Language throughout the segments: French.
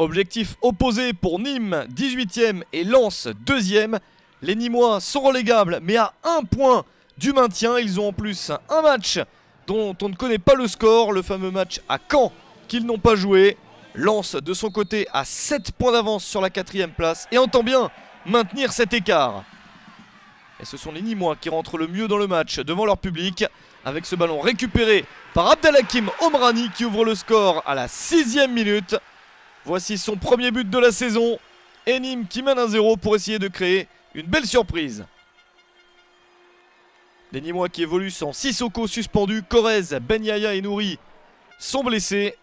Objectif opposé pour Nîmes, 18e et Lens, 2e. Les Nîmois sont relégables, mais à 1 point du maintien. Ils ont en plus un match dont on ne connaît pas le score, le fameux match à Caen qu'ils n'ont pas joué. Lens, de son côté, a 7 points d'avance sur la 4e place et entend bien maintenir cet écart. Et ce sont les Nîmois qui rentrent le mieux dans le match devant leur public, avec ce ballon récupéré par Abdelhakim Omrani qui ouvre le score à la 6e minute. Voici son premier but de la saison. Et Nîmes qui mène 1-0 pour essayer de créer une belle surprise. Les Nîmois qui évoluent sans Sissoko suspendu, Corrèze, Ben Yaya et Nouri sont blessés.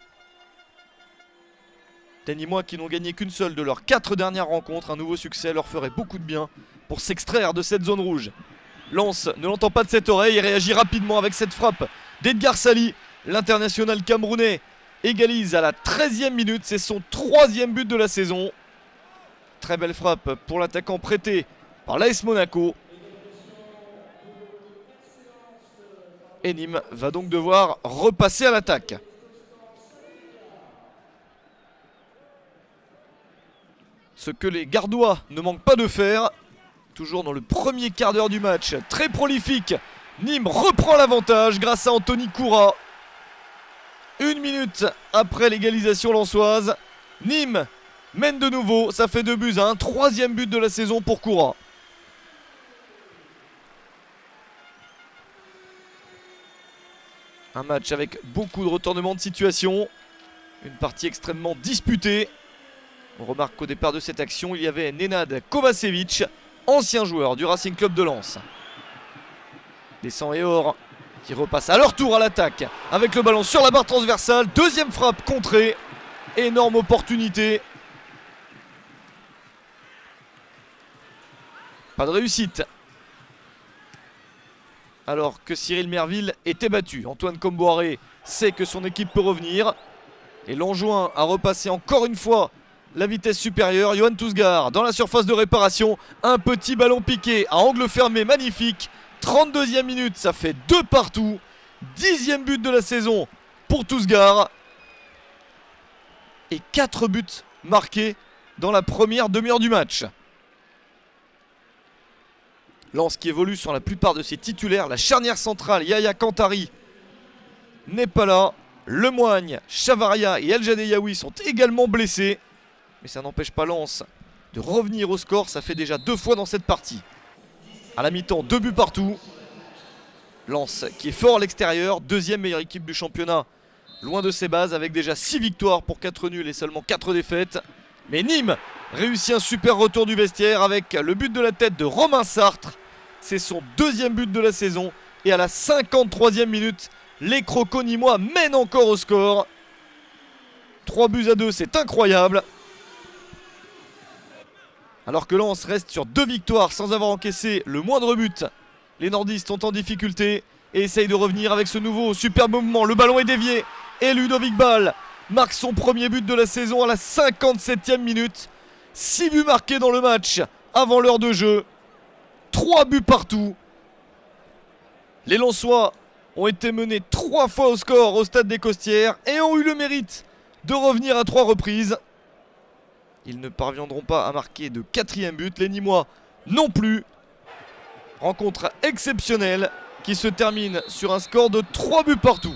Les Nîmois qui n'ont gagné qu'une seule de leurs 4 dernières rencontres. Un nouveau succès leur ferait beaucoup de bien pour s'extraire de cette zone rouge. Lens ne l'entend pas de cette oreille et réagit rapidement avec cette frappe d'Edgar Sali. L'international camerounais égalise à la 13e minute. C'est son 3e but de la saison. Très belle frappe pour l'attaquant prêté par l'AS Monaco. Et Nîmes va donc devoir repasser à l'attaque. Ce que les Gardois ne manquent pas de faire. Toujours dans le premier quart d'heure du match, très prolifique. Nîmes reprend l'avantage grâce à Anthony Koura. 1 minute après l'égalisation lensoise, Nîmes mène de nouveau, ça fait 2-1, 3e but de la saison pour Koura. Un match avec beaucoup de retournements de situation, une partie extrêmement disputée. On remarque qu'au départ de cette action, il y avait Nenad Kovacevic, ancien joueur du Racing Club de Lens. Des Sangs et Or qui repassent à leur tour à l'attaque avec le ballon sur la barre transversale. Deuxième frappe contrée. Énorme opportunité. Pas de réussite. Alors que Cyril Merville était battu. Antoine Comboiré sait que son équipe peut revenir. Et l'enjoint à repasser encore une fois la vitesse supérieure. Yohan Tousgar dans la surface de réparation. Un petit ballon piqué à angle fermé, magnifique. 32e minute, ça fait 2 partout. 10e but de la saison pour Tousgar. Et 4 buts marqués dans la première demi-heure du match. Lens qui évolue sur la plupart de ses titulaires. La charnière centrale, Yaya Kantari, n'est pas là. Lemoigne, Chavaria et El Jadeyaoui sont également blessés. Mais ça n'empêche pas Lens de revenir au score. Ça fait déjà 2 fois dans cette partie. À la mi-temps, 2 buts partout. Lens qui est fort à l'extérieur. 2e meilleure équipe du championnat. Loin de ses bases avec déjà 6 victoires pour 4 nuls et seulement 4 défaites. Mais Nîmes réussit un super retour du vestiaire avec le but de la tête de Romain Sartre. C'est son 2e but de la saison. Et à la 53e minute, les Crocos nîmois mènent encore au score. 3-2, c'est incroyable. Alors que Lens reste sur 2 victoires sans avoir encaissé le moindre but. Les nordistes sont en difficulté et essayent de revenir avec ce nouveau superbe mouvement. Le ballon est dévié et Ludovic Ball marque son premier but de la saison à la 57e minute. 6 buts marqués dans le match avant l'heure de jeu. 3 buts partout. Les Lensois ont été menés 3 fois au score au stade des Costières et ont eu le mérite de revenir à 3 reprises. Ils ne parviendront pas à marquer de 4e but. Les Nîmois non plus. Rencontre exceptionnelle qui se termine sur un score de 3 buts partout.